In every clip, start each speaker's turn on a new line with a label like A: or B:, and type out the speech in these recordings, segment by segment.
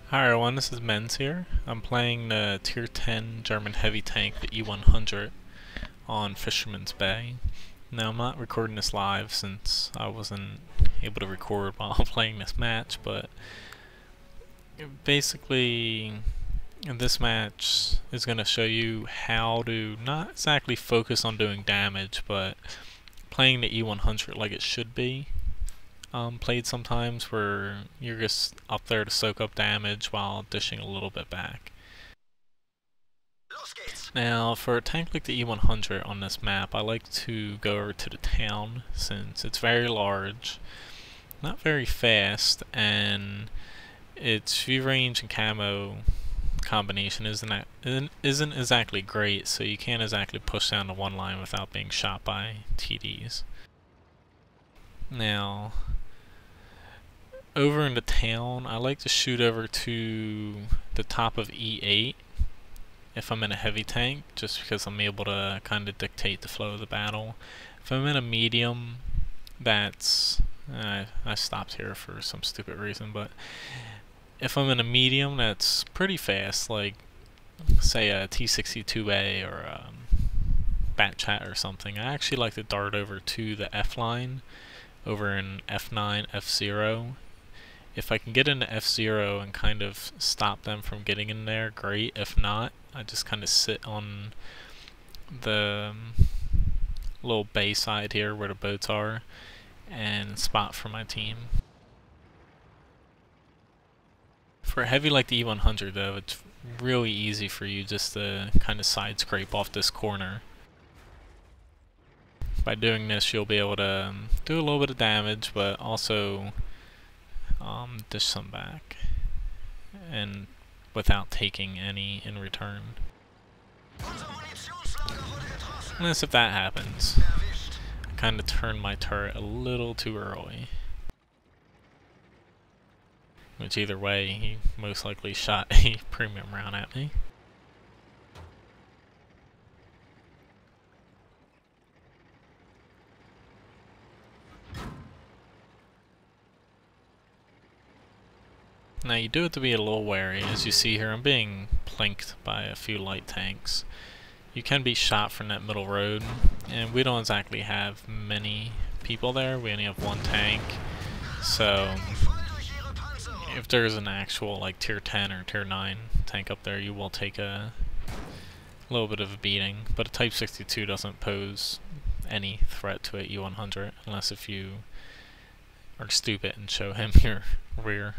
A: Hi everyone, this is Men's here. I'm playing the Tier 10 German heavy tank, the E-100, on Fisherman's Bay. Now I'm not recording this live since I wasn't able to record while playing this match, but basically this match is going to show you how to not exactly focus on doing damage, but playing the E-100 like it should be. Played sometimes where you're just up there to soak up damage while dishing a little bit back. Now, for a tank like the E-100 on this map, I like to go over to the town since it's very large, not very fast, and its view range and camo combination isn't exactly great, so you can't exactly push down to one line without being shot by TDs. Now, over in the town, I like to shoot over to the top of E8 if I'm in a heavy tank, just because I'm able to kind of dictate the flow of the battle. If I'm in a medium, that's... I stopped here for some stupid reason, but if I'm in a medium that's pretty fast, like say a T62A or a Bat Chat or something, I actually like to dart over to the F line over in F9, F0. If I can get into F0 and kind of stop them from getting in there, great. If not, I just kind of sit on the little bay side here where the boats are and spot for my team. For a heavy like the E-100 though, it's really easy for you just to kind of side scrape off this corner. By doing this, you'll be able to do a little bit of damage, but also dish some back, and without taking any in return. Unless if that happens, I kind of turned my turret a little too early. Which either way, he most likely shot a premium round at me. Now you do have to be a little wary. As you see here, I'm being plinked by a few light tanks. You can be shot from that middle road, and we don't exactly have many people there. We only have one tank, so if there's an actual like tier 10 or tier 9 tank up there, you will take a little bit of a beating. But a Type 62 doesn't pose any threat to a E-100 unless if you are stupid and show him your rear.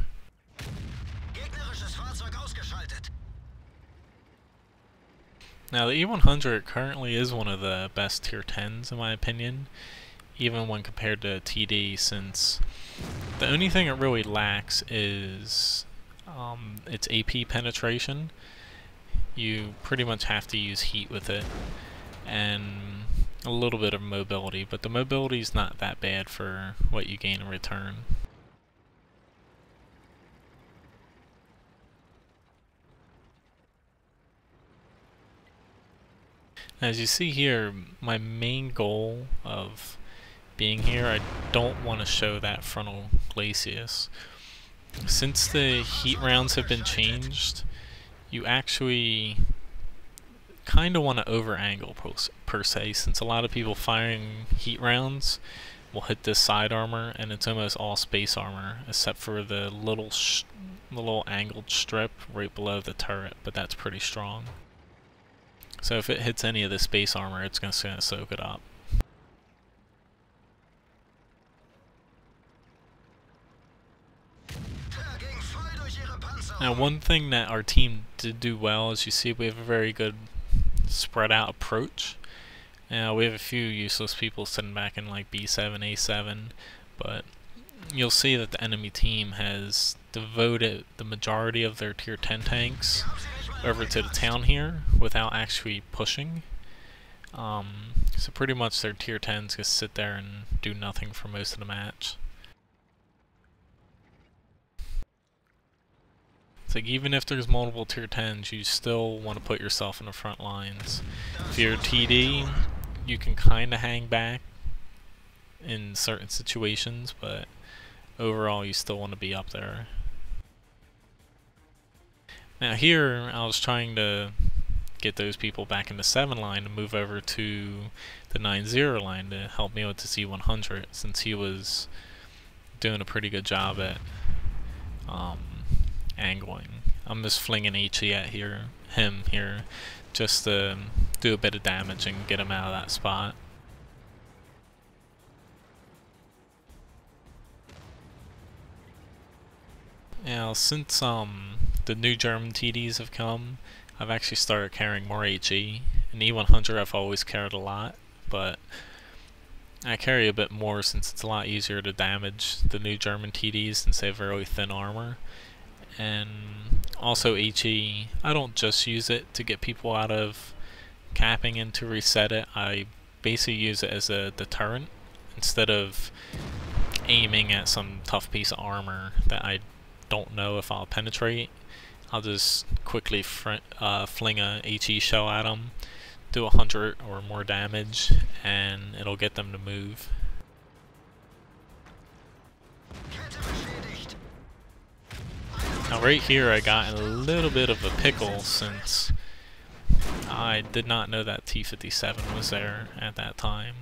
A: Now the E-100 currently is one of the best tier 10s in my opinion, even when compared to TD, since the only thing it really lacks is its AP penetration. You pretty much have to use heat with it, and a little bit of mobility, but the mobility is not that bad for what you gain in return. As you see here, my main goal of being here, I don't want to show that frontal glacis. Since the heat rounds have been changed, you actually kind of want to over angle per se, since a lot of people firing heat rounds will hit this side armor, and it's almost all space armor except for the little angled strip right below the turret, but that's pretty strong. So if it hits any of the space armor, it's going to soak it up. Now one thing that our team did do well is, you see we have a very good spread out approach. Now we have a few useless people sitting back in like B7, A7, but you'll see that the enemy team has devoted the majority of their tier 10 tanks over to the town here without actually pushing. So pretty much their tier 10s just sit there and do nothing for most of the match. It's like even if there's multiple tier 10s, you still want to put yourself in the front lines. If you're TD, you can kind of hang back in certain situations, but overall you still want to be up there. Now here, I was trying to get those people back in the 7 line to move over to the 9-0 line to help me with this E-100, since he was doing a pretty good job at angling. I'm just flinging HE at him here, just to do a bit of damage and get him out of that spot. Now, since the new German TDs have come, I've actually started carrying more HE. An E-100 I've always carried a lot, but I carry a bit more since it's a lot easier to damage the new German TDs since they have really thin armor. And also HE, I don't just use it to get people out of capping and to reset it. I basically use it as a deterrent instead of aiming at some tough piece of armor that I don't know if I'll penetrate. I'll just quickly fling a HE shell at them, do 100 or more damage, and it'll get them to move. Now right here I got in a little bit of a pickle since I did not know that T-57 was there at that time,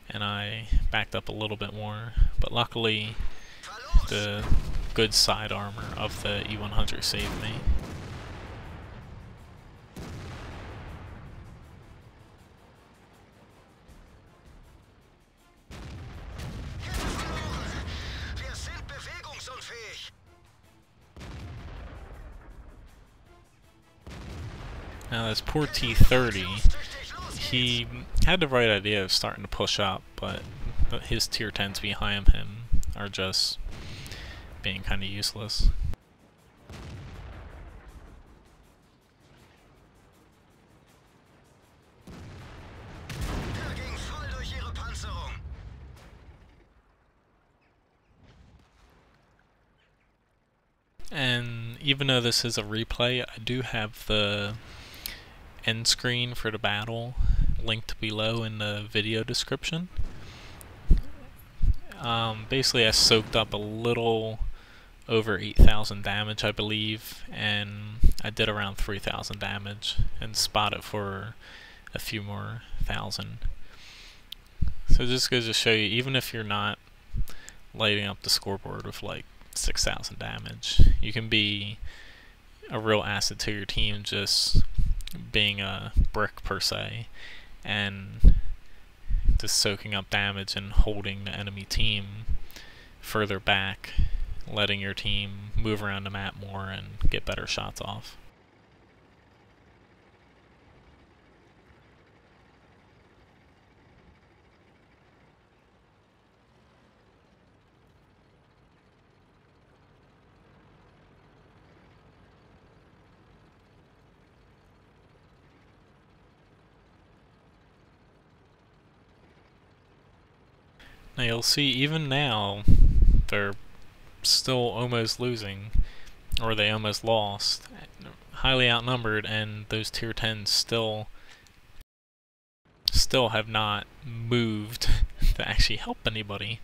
A: and I backed up a little bit more, but luckily the good side armor of the E-100 saved me. Now this poor T-30, he had the right idea of starting to push up, but his tier 10s behind him are just being kind of useless. And even though this is a replay, I do have the end screen for the battle linked below in the video description. Basically I soaked up a little over 8,000 damage, I believe, and I did around 3,000 damage and spotted for a few more thousand. So it just goes to show you, even if you're not lighting up the scoreboard with like 6,000 damage, you can be a real asset to your team just being a brick per se and just soaking up damage and holding the enemy team further back, letting your team move around the map more and get better shots off. Now you'll see even now they're still almost losing, or they almost lost, highly outnumbered, and those tier 10s still have not moved to actually help anybody.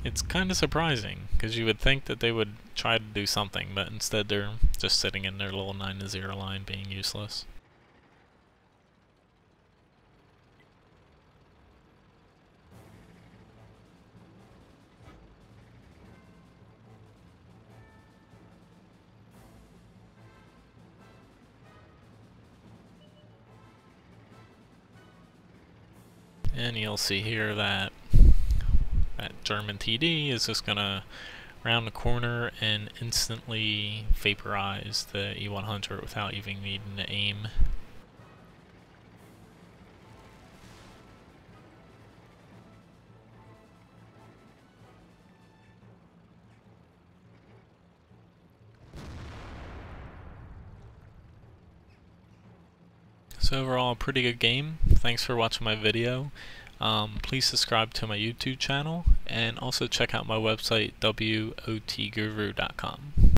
A: It's kind of surprising, because you would think that they would try to do something, but instead they're just sitting in their little 9-0 line being useless. And you'll see here that that German TD is just gonna round the corner and instantly vaporize the E-100 without even needing to aim. So overall, a pretty good game. Thanks for watching my video. Please subscribe to my YouTube channel and also check out my website wotguru.com.